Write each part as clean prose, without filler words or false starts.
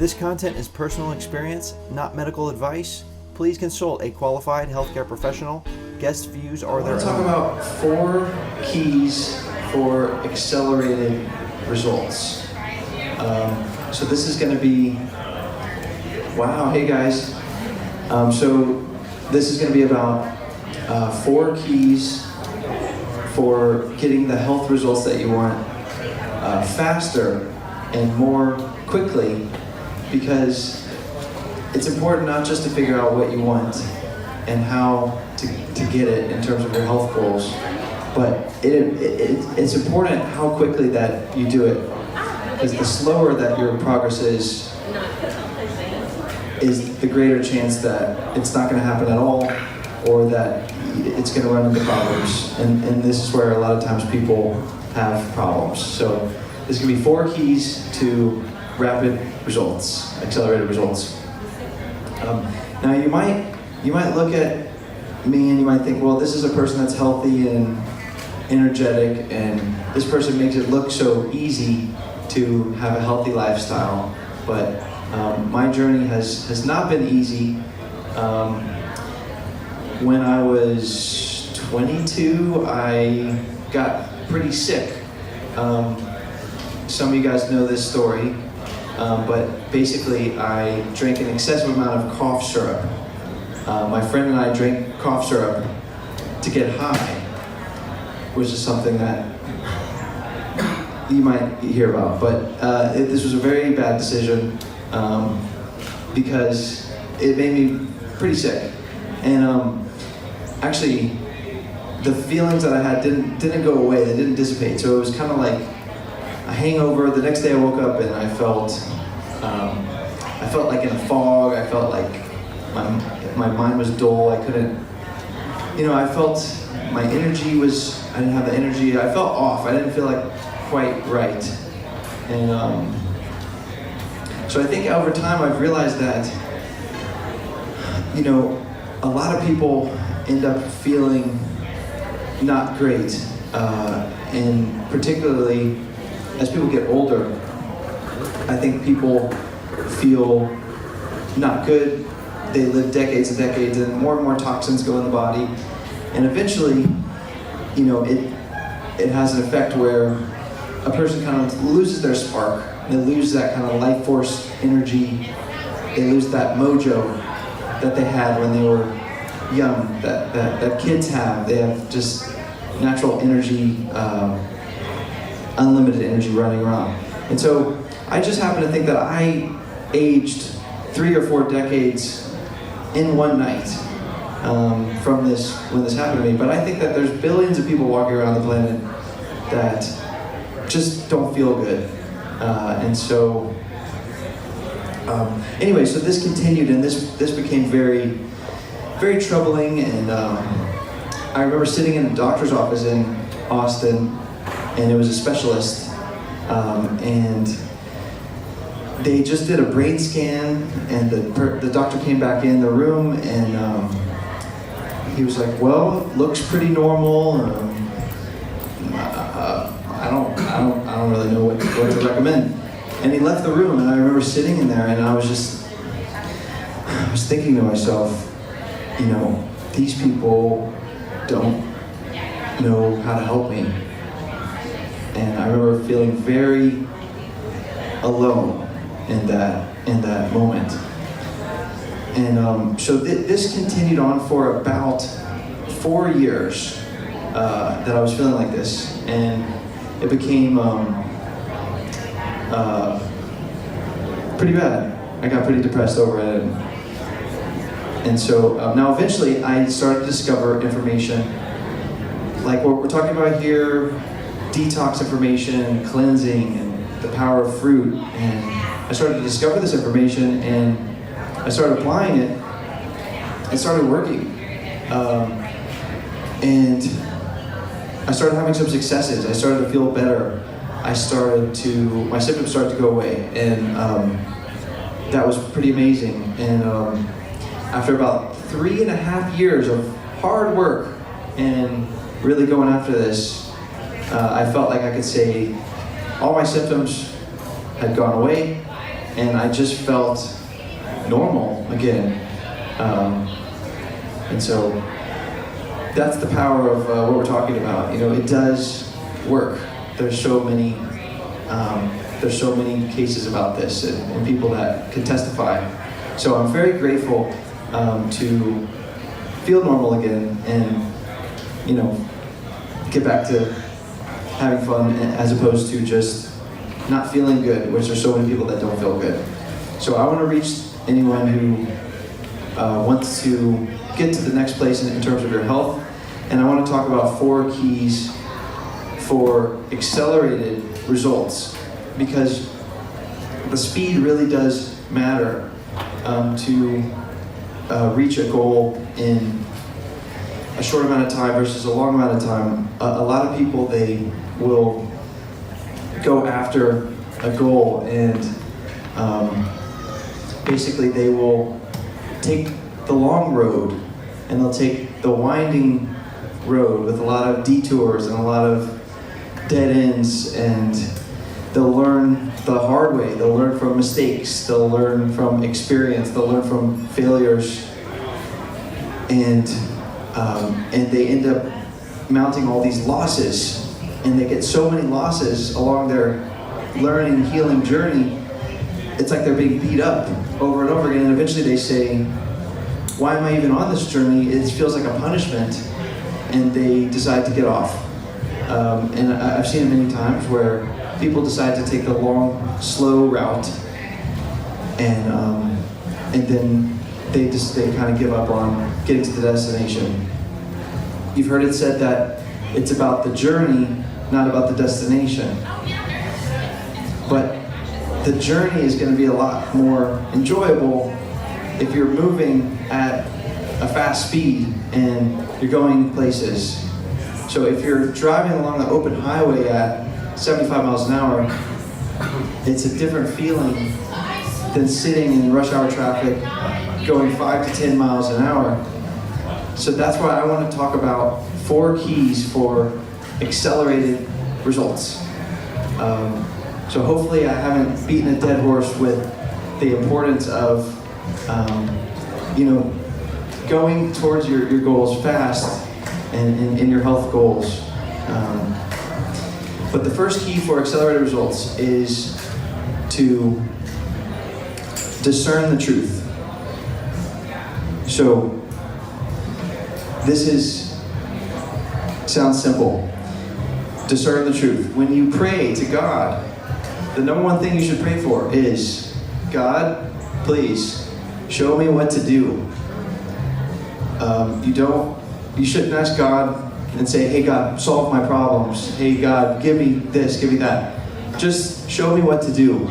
This content is personal experience, not medical advice. Please consult a qualified healthcare professional. Guest views are their own. I want to talk about 4 keys for accelerated results. So this is going to be, wow, hey guys. So this is going to be about 4 keys for getting the health results that you want faster and more quickly, because it's important not just to figure out what you want and how to get it in terms of your health goals, but it's important how quickly that you do it, because the slower that your progress is the greater chance that it's not going to happen at all, or that it's going to run into problems. And this is where a lot of times people have problems. So there's going to be 4 keys to rapid results, accelerated results. Now you might look at me and you might think, well, this is a person that's healthy and energetic, and this person makes it look so easy to have a healthy lifestyle. But my journey has not been easy. When I was 22, I got pretty sick. Some of you guys know this story, but basically I drank an excessive amount of cough syrup. My friend and I drank cough syrup to get high, which is something that you might hear about. But this was a very bad decision because it made me pretty sick. And actually, the feelings that I had didn't go away. They didn't dissipate. So it was kind of like a hangover. The next day I woke up and I felt like in a fog. I felt like my mind was dull. I couldn't, I felt my energy I didn't have the energy. I felt off. I didn't feel like quite right. And so I think over time I've realized that, a lot of people end up feeling not great, and particularly as people get older, I think people feel not good. They live decades and decades, and more toxins go in the body, and eventually, it has an effect where a person kind of loses their spark. They lose that kind of life force energy. They lose that mojo that they had when they were young, that kids have. They have just natural energy, unlimited energy running around. And so I just happen to think that I aged 3 or 4 decades in one night from when this happened to me. But I think that there's billions of people walking around the planet that just don't feel good. And so anyway, so this continued, and this became very, very troubling. And I remember sitting in a doctor's office in Austin, and it was a specialist, and they just did a brain scan, and the doctor came back in the room, and he was like, "Well, looks pretty normal. I don't really know what to recommend." And he left the room, and I remember sitting in there, and I was thinking to myself, these people don't know how to help me. And I remember feeling very alone in that moment. And so this continued on for about 4 years that I was feeling like this, and it became pretty bad. I got pretty depressed over it. And so now eventually I started to discover information like what we're talking about here, detox information, cleansing, and the power of fruit. And I started to discover this information, and I started applying it. It started working. And I started having some successes. I started to feel better. My symptoms started to go away, and that was pretty amazing. And after about 3.5 years of hard work and really going after this, I felt like I could say all my symptoms had gone away, and I just felt normal again. And so that's the power of what we're talking about. You know, it does work. There's so many cases about this, and people that can testify. So I'm very grateful to feel normal again, and you know, get back to having fun as opposed to just not feeling good, which there's so many people that don't feel good. So I want to reach anyone who wants to get to the next place in terms of your health, and I want to talk about 4 keys for accelerated results, because the speed really does matter to reach a goal in a short amount of time versus a long amount of time. A lot of people, they will go after a goal, and basically they will take the long road, and they'll take the winding road with a lot of detours and a lot of dead ends, and they'll learn the hard way. They'll learn from mistakes. They'll learn from experience. They'll learn from failures, and they end up mounting all these losses, and they get so many losses along their learning and healing journey. It's like they're being beat up over and over again, and eventually they say, why am I even on this journey? It feels like a punishment, and they decide to get off. And I've seen it many times where people decide to take the long, slow route, and then they kind of give up on getting to the destination. You've heard it said that it's about the journey, not about the destination. But the journey is going to be a lot more enjoyable if you're moving at a fast speed and you're going places. So if you're driving along the open highway at 75 miles an hour, it's a different feeling than sitting in rush hour traffic going 5 to 10 miles an hour. So that's why I want to talk about 4 keys for accelerated results. So hopefully I haven't beaten a dead horse with the importance of going towards your goals fast and in your health goals. But the first key for accelerated results is to discern the truth. So this sounds simple. Discern the truth. When you pray to God, the number one thing you should pray for is, God, please show me what to do. You shouldn't ask God and say, hey God, solve my problems. Hey God, give me this, give me that. Just show me what to do.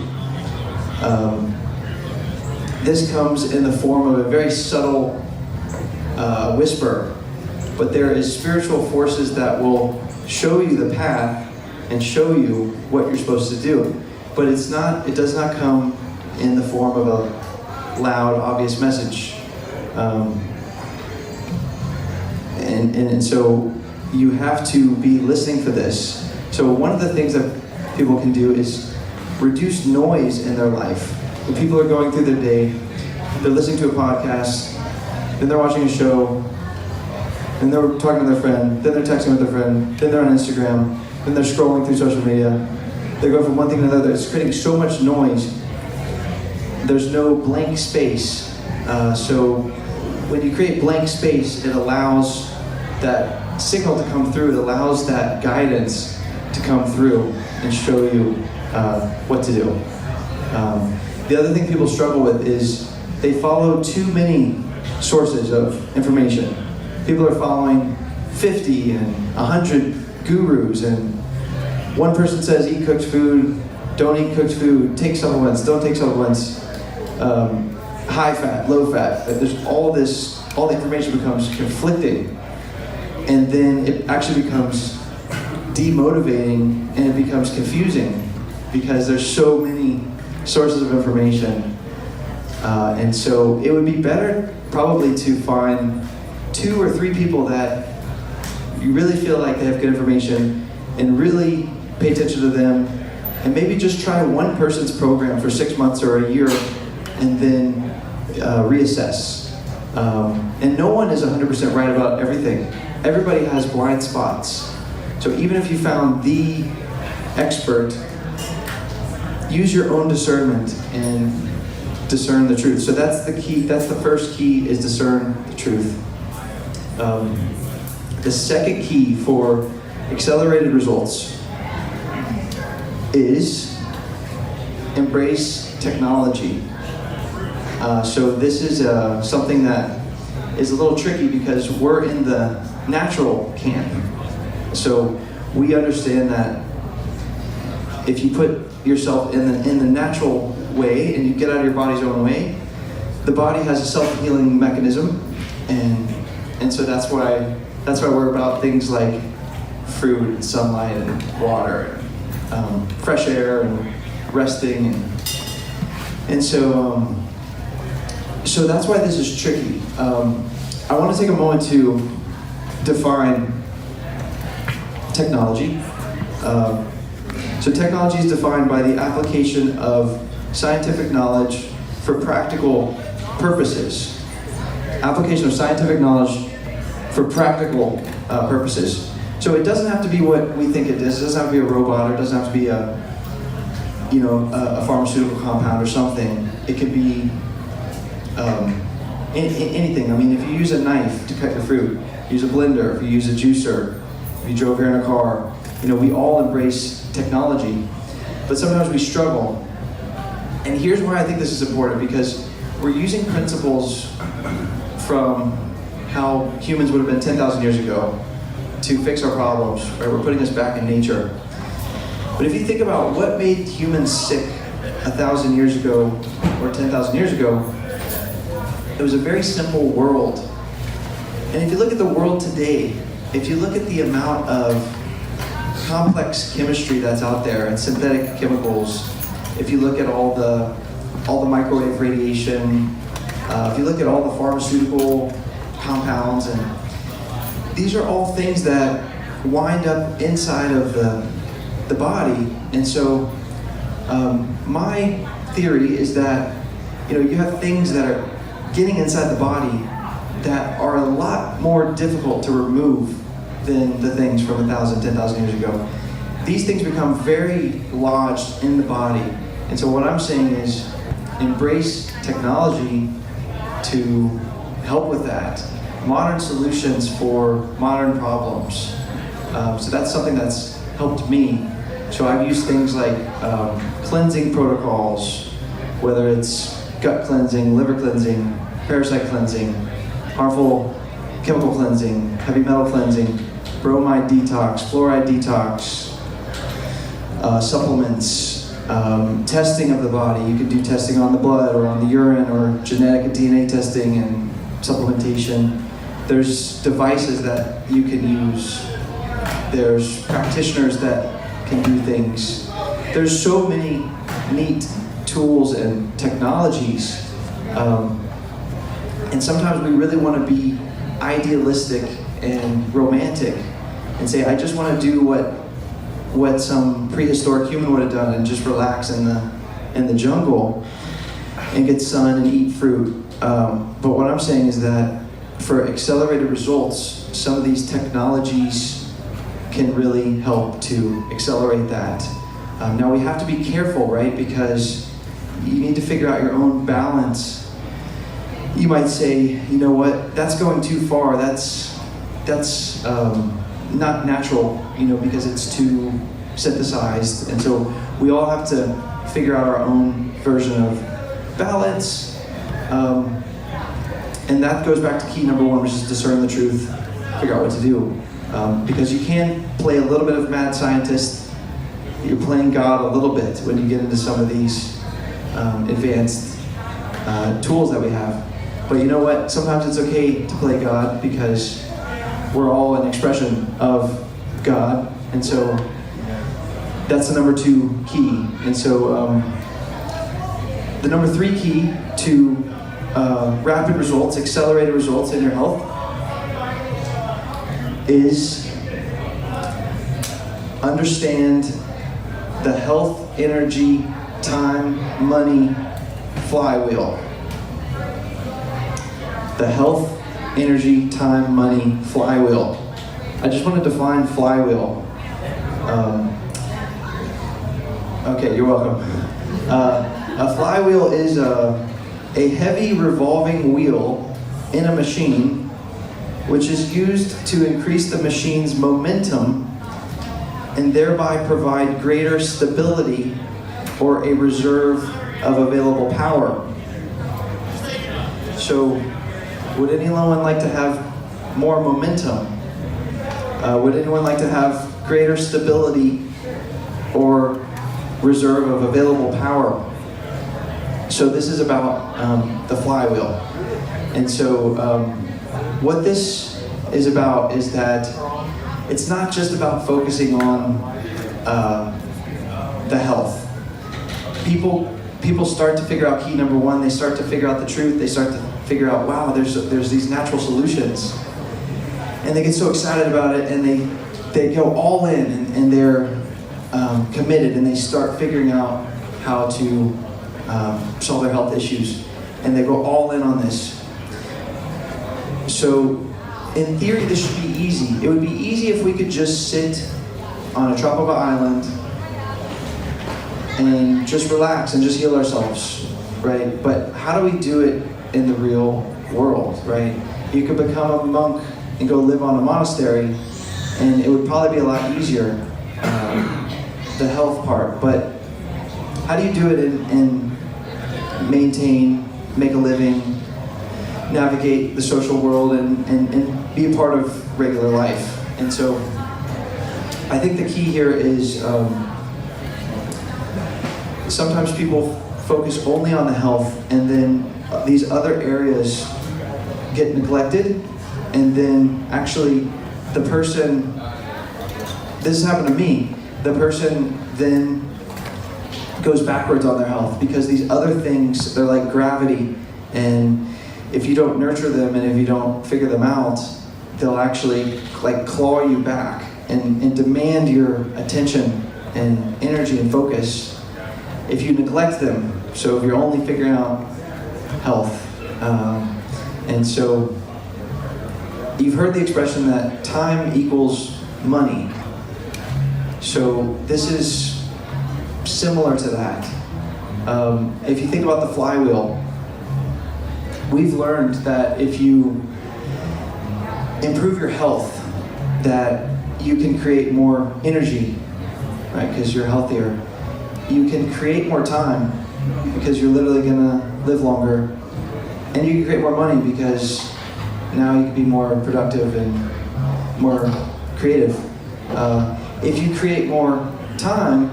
This comes in the form of a very subtle whisper, but there is spiritual forces that will show you the path and show you what you're supposed to do. But it does not come in the form of a loud, obvious message. And so you have to be listening for this. So one of the things that people can do is reduce noise in their life. When people are going through their day, they're listening to a podcast, then they're watching a show, then they're talking to their friend, then they're texting with their friend, then they're on Instagram, then they're scrolling through social media. They're going from one thing to another. It's creating so much noise. There's no blank space. So when you create blank space, it allows that signal to come through. It allows that guidance to come through and show you what to do. The other thing people struggle with is they follow too many sources of information. People are following 50 and 100 gurus, and one person says eat cooked food, don't eat cooked food, take supplements, don't take supplements, high fat, low fat. There's all the information becomes conflicting, and then it actually becomes demotivating and it becomes confusing because there's so many sources of information. And so it would be better probably to find 2 or 3 people that you really feel like they have good information and really pay attention to them and maybe just try one person's program for 6 months or a year, and then reassess. And no one is 100% right about everything. Everybody has blind spots. So even if you found the expert, use your own discernment and discern the truth. So that's the key. That's the first key, is discern the truth. The second key for accelerated results is embrace technology. So this is something that is a little tricky because we're in the natural camp. So we understand that if you put yourself in the natural way and you get out of your body's own way, the body has a self-healing mechanism, and so that's why we're about things like fruit and sunlight and water, and fresh air and resting, and so that's why this is tricky. I want to take a moment to define technology. So technology is defined by the application of scientific knowledge for practical purposes. Application of scientific knowledge for practical purposes. So it doesn't have to be what we think it is. It doesn't have to be a robot, or it doesn't have to be a pharmaceutical compound or something. It could be anything. I mean, if you use a knife to cut your fruit, use a blender, if you use a juicer, if you drove here in a car, we all embrace technology, but sometimes we struggle. And here's why I think this is important, because we're using principles from how humans would have been 10,000 years ago to fix our problems, right? We're putting us back in nature. But if you think about what made humans sick 1,000 years ago or 10,000 years ago, it was a very simple world. And if you look at the world today, if you look at the amount of complex chemistry that's out there and synthetic chemicals, if you look at all the microwave radiation, if you look at all the pharmaceutical compounds, and these are all things that wind up inside of the body. And so my theory is that you have things that are getting inside the body that are a lot more difficult to remove than the things from 1,000, 10,000 years ago. These things become very lodged in the body. And so what I'm saying is embrace technology to help with that. Modern solutions for modern problems. So that's something that's helped me. So I've used things like cleansing protocols, whether it's gut cleansing, liver cleansing, parasite cleansing, harmful chemical cleansing, heavy metal cleansing, bromide detox, fluoride detox, supplements, testing of the body. You can do testing on the blood or on the urine, or genetic and DNA testing and supplementation. There's devices that you can use. There's practitioners that can do things. There's so many neat tools and technologies. And sometimes we really want to be idealistic and romantic and say, I just want to do what some prehistoric human would have done and just relax in the jungle and get sun and eat fruit. But what I'm saying is that for accelerated results, some of these technologies can really help to accelerate that. Now we have to be careful, right? Because you need to figure out your own balance. You might say, you know what, that's going too far. That's not natural, because it's too synthesized. And so we all have to figure out our own version of balance. And that goes back to key number one, which is discern the truth, figure out what to do. Because you can play a little bit of mad scientist. You're playing God a little bit when you get into some of these advanced tools that we have. But you know what? Sometimes it's okay to play God, because we're all an expression of God. And so that's the number 2 key. And so the number 3 key to rapid results, accelerated results in your health is understand the health, energy, time, money flywheel. The health, energy, time, money flywheel. I just want to define flywheel. Okay, you're welcome. A flywheel is a heavy revolving wheel in a machine which is used to increase the machine's momentum and thereby provide greater stability or a reserve of available power. So, would anyone like to have more momentum? Would anyone like to have greater stability or reserve of available power? So this is about the flywheel. And so what this is about is that it's not just about focusing on the health. People start to figure out key number one. They start to figure out the truth. They start to figure out, wow, there's these natural solutions. And they get so excited about it, and they go all in, and they're committed, and they start figuring out how to solve their health issues, and they go all in on this. So, in theory, this should be easy. It would be easy if we could just sit on a tropical island and just relax and just heal ourselves, right? But how do we do it in the real world, right? You could become a monk and go live on a monastery, and it would probably be a lot easier, the health part. But how do you do it and maintain, make a living, navigate the social world, and be a part of regular life? And so I think the key here is sometimes people focus only on the health, and then these other areas get neglected, and then actually the person, this has happened to me, the person then goes backwards on their health because these other things, they're like gravity, and if you don't nurture them and if you don't figure them out, they'll actually like claw you back and demand your attention and energy and focus if you neglect them. So if you're only figuring out health. And so you've heard the expression that time equals money. So this is similar to that. If you think about the flywheel, we've learned that if you improve your health, that you can create more energy, right? Because you're healthier. You can create more time because you're literally gonna live longer. And you can create more money because now you can be more productive and more creative. If you create more time,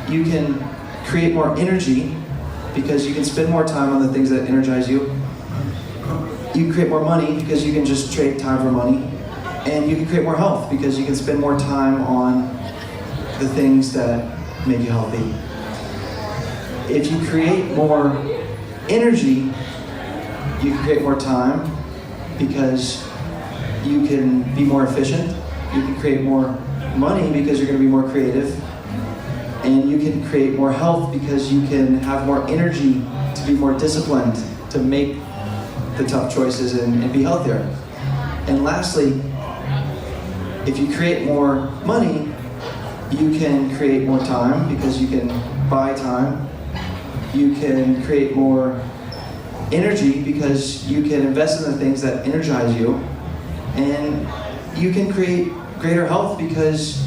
you can create more energy because you can spend more time on the things that energize you. You can create more money because you can just trade time for money. And you can create more health because you can spend more time on the things that make you healthy. If you create more energy, you can create more time because you can be more efficient. You can create more money because you're going to be more creative. And you can create more health because you can have more energy to be more disciplined, to make the tough choices and be healthier. And lastly, if you create more money, you can create more time because you can buy time. You can create more energy because you can invest in the things that energize you. And you can create greater health because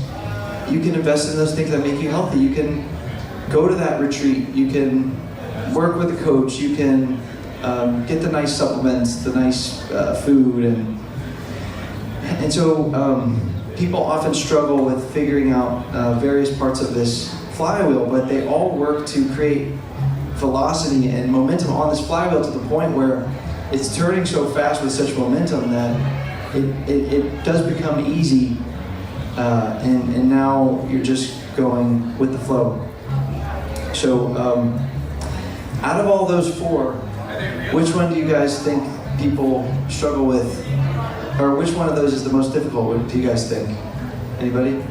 you can invest in those things that make you healthy. You can go to that retreat. You can work with a coach. You can get the nice supplements, the nice food. And so people often struggle with figuring out various parts of this flywheel, but they all work to create velocity and momentum on this flywheel to the point where it's turning so fast with such momentum that it does become easy, and now you're just going with the flow. So out of all those four, which one do you guys think people struggle with? Or which one of those is the most difficult? What do you guys think? Anybody?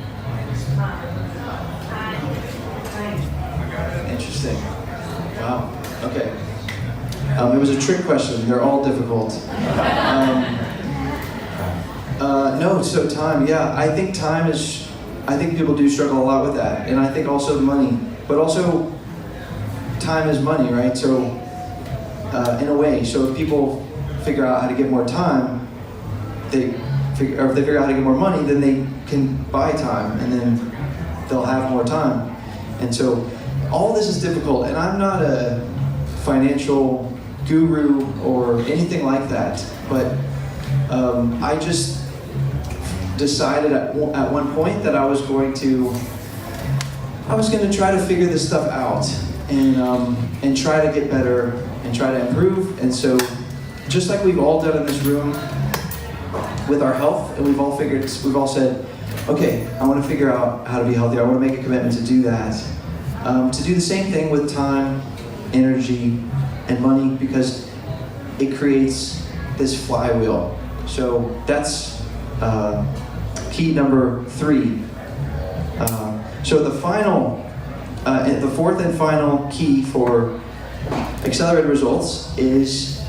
Interesting. Wow. Okay. It was a trick question. They're all difficult. No, so time. Yeah, I think time is. I think people do struggle a lot with that, and I think also money. But also, time is money, right? So, in a way, so if people figure out how to get more time, or if they figure out how to get more money, then they can buy time, and then they'll have more time. And so, all this is difficult, and I'm not a financial guru or anything like that, but I just decided at one point that I was going to try to figure this stuff out and try to get better and try to improve. And so, just like we've all done in this room with our health, and we've all said, okay, I want to figure out how to be healthy. I want to make a commitment to do that. To do the same thing with time, energy, and money, because it creates this flywheel. So that's key number 3. So the fourth and final key for accelerated results is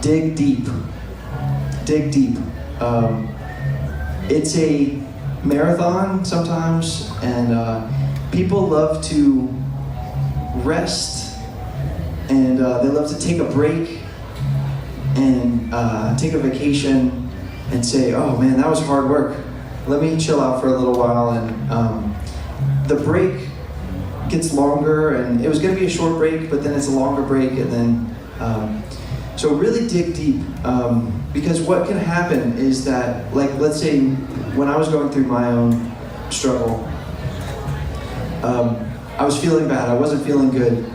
dig deep. Dig deep. It's a marathon sometimes, and people love to rest, and they love to take a break and take a vacation and say, oh man, that was hard work. Let me chill out for a little while. And the break gets longer, and it was going to be a short break, but then it's a longer break, and then so really dig deep, because what can happen is that, like, let's say when I was going through my own struggle, I was feeling bad. I wasn't feeling good.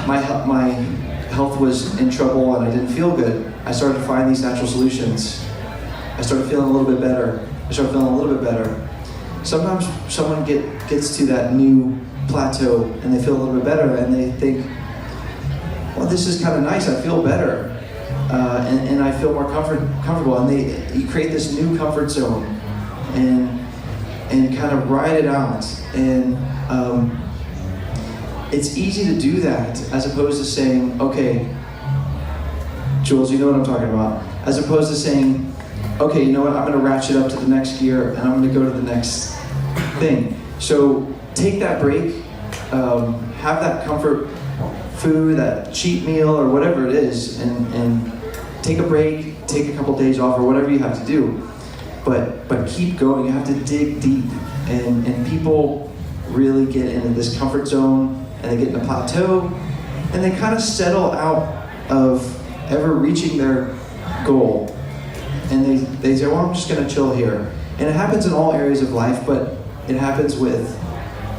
My health was in trouble, and I didn't feel good. I started to find these natural solutions. I started feeling a little bit better. Sometimes someone gets to that new plateau, and they feel a little bit better, and they think, well, this is kind of nice. I feel better, and I feel more comfortable. And you create this new comfort zone, and kind of ride it out. And it's easy to do that, as opposed to saying, okay, Jules, you know what I'm talking about. As opposed to saying, okay, you know what, I'm going to ratchet up to the next gear, and I'm going to go to the next thing. So take that break, have that comfort food, that cheat meal, or whatever it is, and take a break, take a couple days off, or whatever you have to do. But keep going. You have to dig deep, and people really get into this comfort zone, and they get in a plateau, and they kind of settle out of ever reaching their goal. And they say, well, I'm just going to chill here. And it happens in all areas of life, but it happens with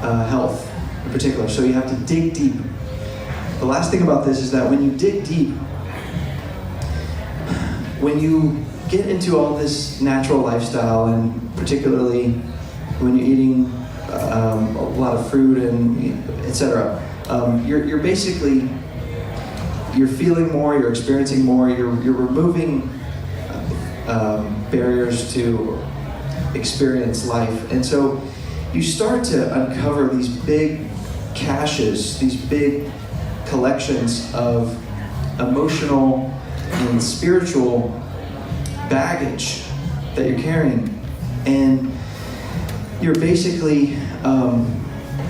health in particular. So you have to dig deep. The last thing about this is that when you dig deep, when you get into all this natural lifestyle, and particularly when you're eating a lot of fruit and etc., you're basically, you're feeling more, you're experiencing more, you're removing barriers to experience life. And so you start to uncover these big caches, these big collections of emotional and spiritual baggage that you're carrying. And you're basically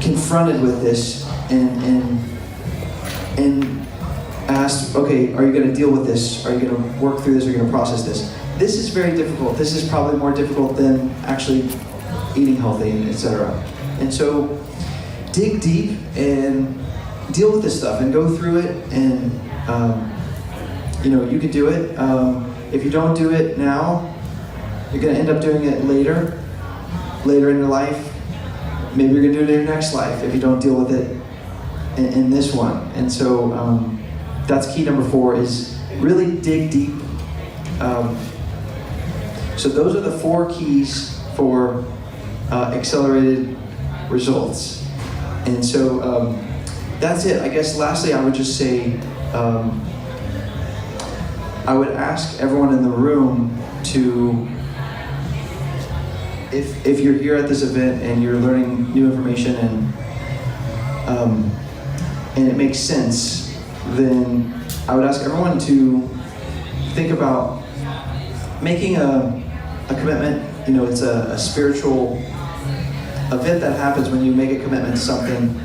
confronted with this and asked, okay, are you going to deal with this? Are you going to work through this? Are you going to process this? This is very difficult. This is probably more difficult than actually eating healthy, etc. And so dig deep and deal with this stuff and go through it, and you can do it. If you don't do it now, you're going to end up doing it later in your life. Maybe you're going to do it in your next life if you don't deal with it in this one. And so that's key number 4, is really dig deep. So those are the 4 keys for accelerated results. And so that's it. I guess lastly, I would just say, I would ask everyone in the room to, if you're here at this event and you're learning new information, and it makes sense, then I would ask everyone to think about making a commitment. You know, it's a spiritual event that happens when you make a commitment to something.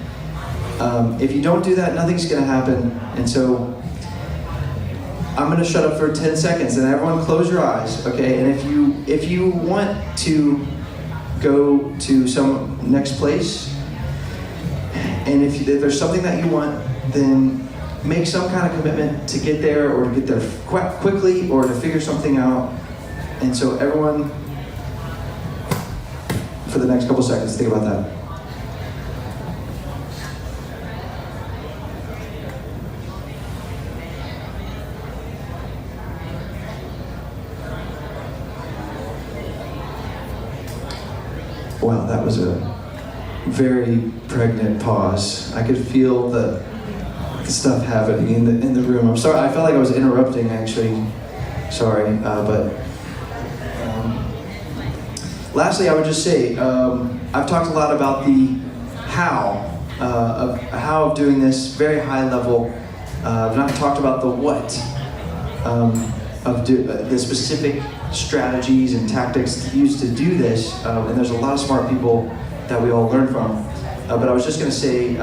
If you don't do that, nothing's going to happen. And so I'm going to shut up for 10 seconds, and everyone close your eyes, okay? And if you want to go to some next place, and if there's something that you want, then make some kind of commitment to get there, or to get there quickly, or to figure something out. And so everyone, for the next couple seconds, think about that. Wow, that was a very pregnant pause. I could feel the stuff happening in the room. I'm sorry, I felt like I was interrupting, actually. Sorry, but lastly, I would just say, I've talked a lot about the how of doing this, very high level. I've not talked about the what of the specific strategies and tactics used to do this, and there's a lot of smart people that we all learn from. But I was just going to say,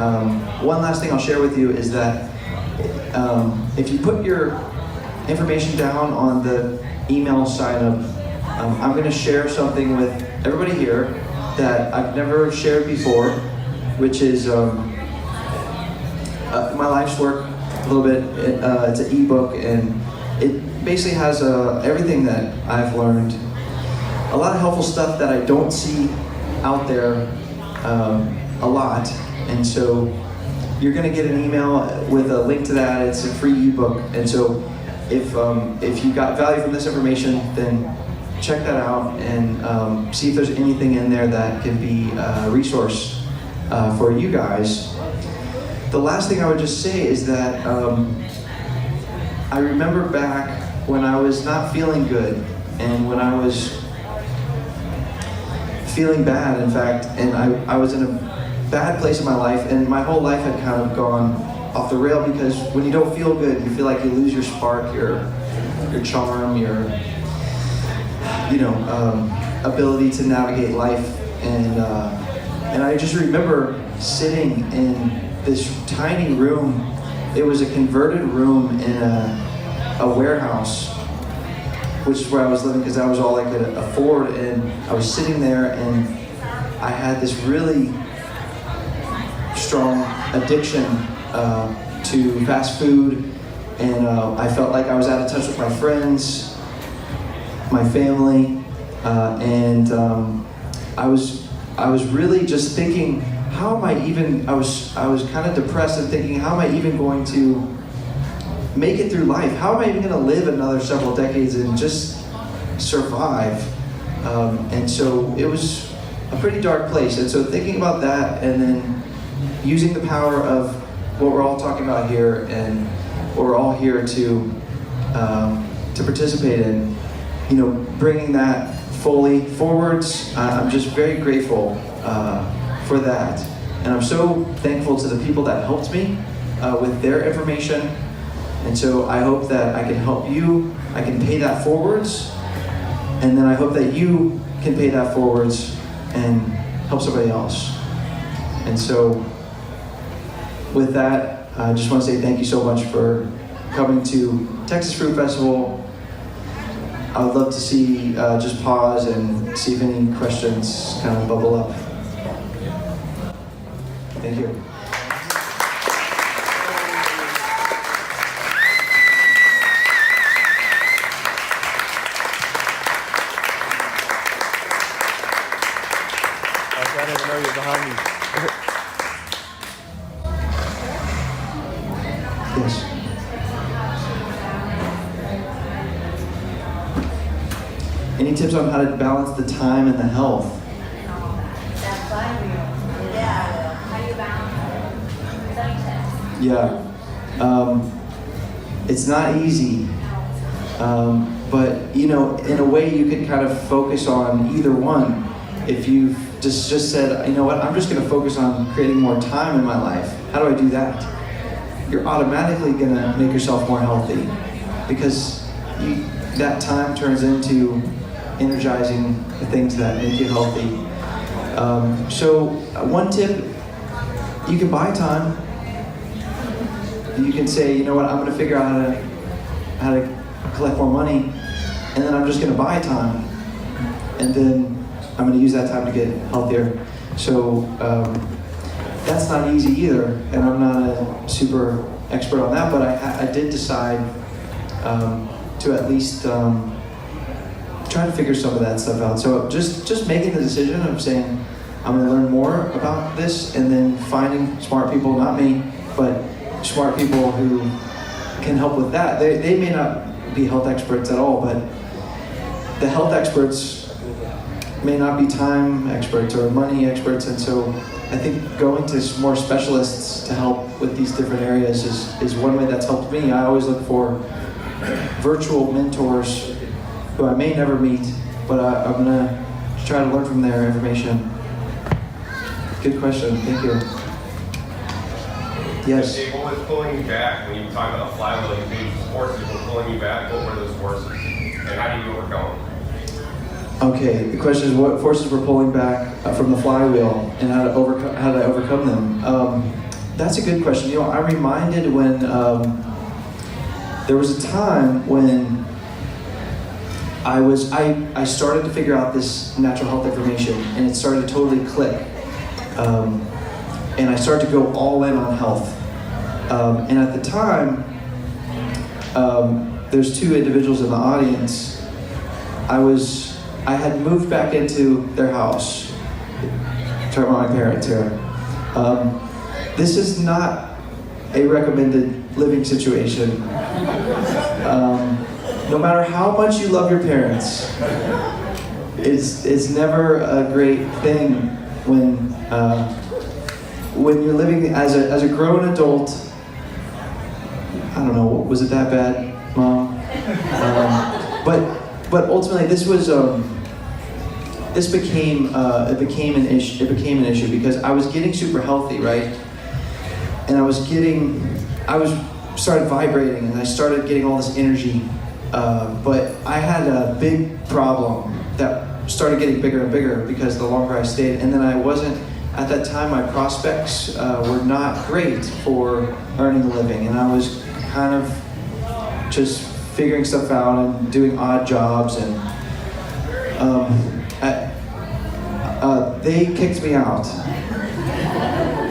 one last thing I'll share with you is that if you put your information down on the email sign up, I'm going to share something with everybody here that I've never shared before, which is my life's work a little bit. It's an ebook, and it basically has everything that I've learned, a lot of helpful stuff that I don't see out there a lot. And so you're going to get an email with a link to that. It's a free ebook. And so if you got value from this information, then check that out and see if there's anything in there that can be a resource for you guys. The last thing I would just say is that I remember back when I was not feeling good, and when I was feeling bad, in fact, and I was in a bad place in my life, and my whole life had kind of gone off the rail, because when you don't feel good, you feel like you lose your spark, your charm, your ability to navigate life. And I just remember sitting in this tiny room. It was a converted room in a warehouse, which is where I was living because that was all I could afford. And I was sitting there, and I had this really strong addiction to fast food, and I felt like I was out of touch with my friends, my family, and I was really just thinking, how am I even? I was kind of depressed and thinking, how am I even going to make it through life? How am I even going to live another several decades and just survive? And so it was a pretty dark place. And so thinking about that, and then using the power of what we're all talking about here, and what we're all here to participate in, bringing that fully forwards. I'm just very grateful for that. And I'm so thankful to the people that helped me with their information. And so I hope that I can help you. I can pay that forwards. And then I hope that you can pay that forwards and help somebody else. And so with that, I just want to say thank you so much for coming to Texas Fruit Festival. I would love to see, just pause and see if any questions kind of bubble up. Thank you. I didn't know you're behind me. Yes. Any tips on how to balance the time and the health? Yeah. It's not easy. But, in a way you can kind of focus on either one. If you've just said, you know what, I'm just going to focus on creating more time in my life. How do I do that? You're automatically going to make yourself more healthy, because that time turns into energizing the things that make you healthy. So one tip, you can buy time. You can say, you know what, I'm going to figure out how to collect more money, and then I'm just going to buy time, and then I'm going to use that time to get healthier. So that's not easy either, and I'm not a super expert on that, but I did decide to at least try to figure some of that stuff out. So just making the decision of saying, I'm going to learn more about this, and then finding smart people, not me, but smart people who can help with that. They may not be health experts at all, but the health experts may not be time experts or money experts, and so I think going to more specialists to help with these different areas is one way that's helped me. I always look for virtual mentors who I may never meet, but I'm gonna try to learn from their information. Good question, thank you. Yes? Hey, what was pulling you back when you talk about flywheel? You think forces were pulling you back. What were those forces? And how do you overcome them? Okay, the question is what forces were pulling back from the flywheel, and how did I overcome them? That's a good question. You know, I'm reminded when there was a time when I started to figure out this natural health information, and it started to totally click. And I started to go all in on health. And at the time, there's two individuals in the audience. I had moved back into their house. Talking about my parents here. This is not a recommended living situation. No matter how much you love your parents, it's never a great thing when you're living as a grown adult. I don't know, was it that bad, Mom? But ultimately, this became an issue because I was getting super healthy, right? And I started vibrating, and I started getting all this energy. But I had a big problem that started getting bigger and bigger because the longer I stayed, and then at that time, my prospects were not great for earning a living, and I was kind of just figuring stuff out and doing odd jobs, and they kicked me out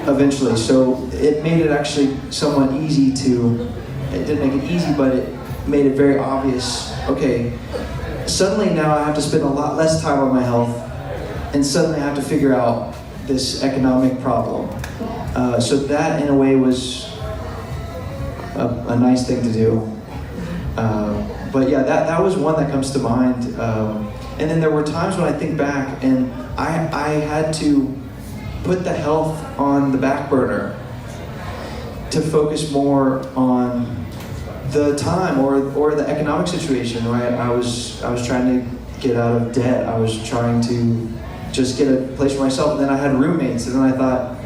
eventually. So it made it actually somewhat easy it didn't make it easy, but it made it very obvious. Okay, suddenly now I have to spend a lot less time on my health, and suddenly I have to figure out this economic problem. So that in a way was a nice thing to do. But yeah, that was one that comes to mind. And then there were times when I think back and I had to put the health on the back burner to focus more on the time or the economic situation, right? I was trying to get out of debt. I was trying to just get a place for myself. And then I had roommates, and then I thought,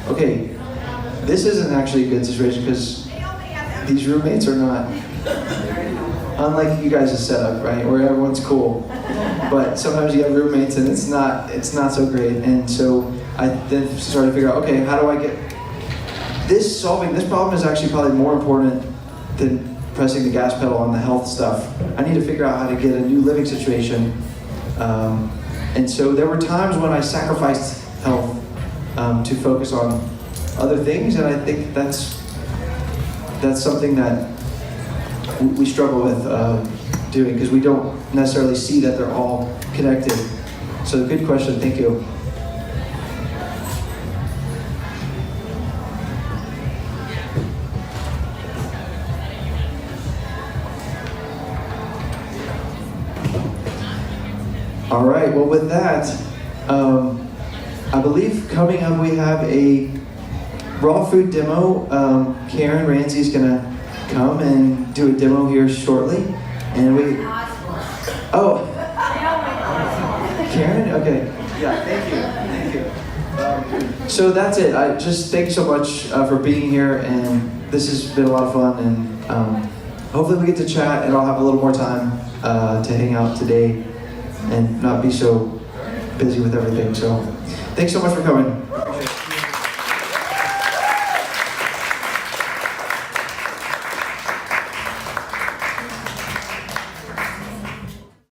okay, this isn't actually a good situation because these roommates are not, unlike you guys' setup, right, where everyone's cool. But sometimes you have roommates and it's not so great. And so I then started to figure out, okay, how do I get solving this problem is actually probably more important than pressing the gas pedal on the health stuff. I need to figure out how to get a new living situation. And so there were times when I sacrificed health to focus on other things, and I think that's something that we struggle with doing because we don't necessarily see that they're all connected. So good question, thank you. All right, well with that, I believe coming up we have a raw food demo. Karen Ramsey's gonna come and do a demo here shortly. And oh, Karen, okay, yeah, thank you. So that's it. I just thank you so much for being here, and this has been a lot of fun, and hopefully we get to chat, and I'll have a little more time to hang out today and not be so busy with everything. So thanks so much for coming.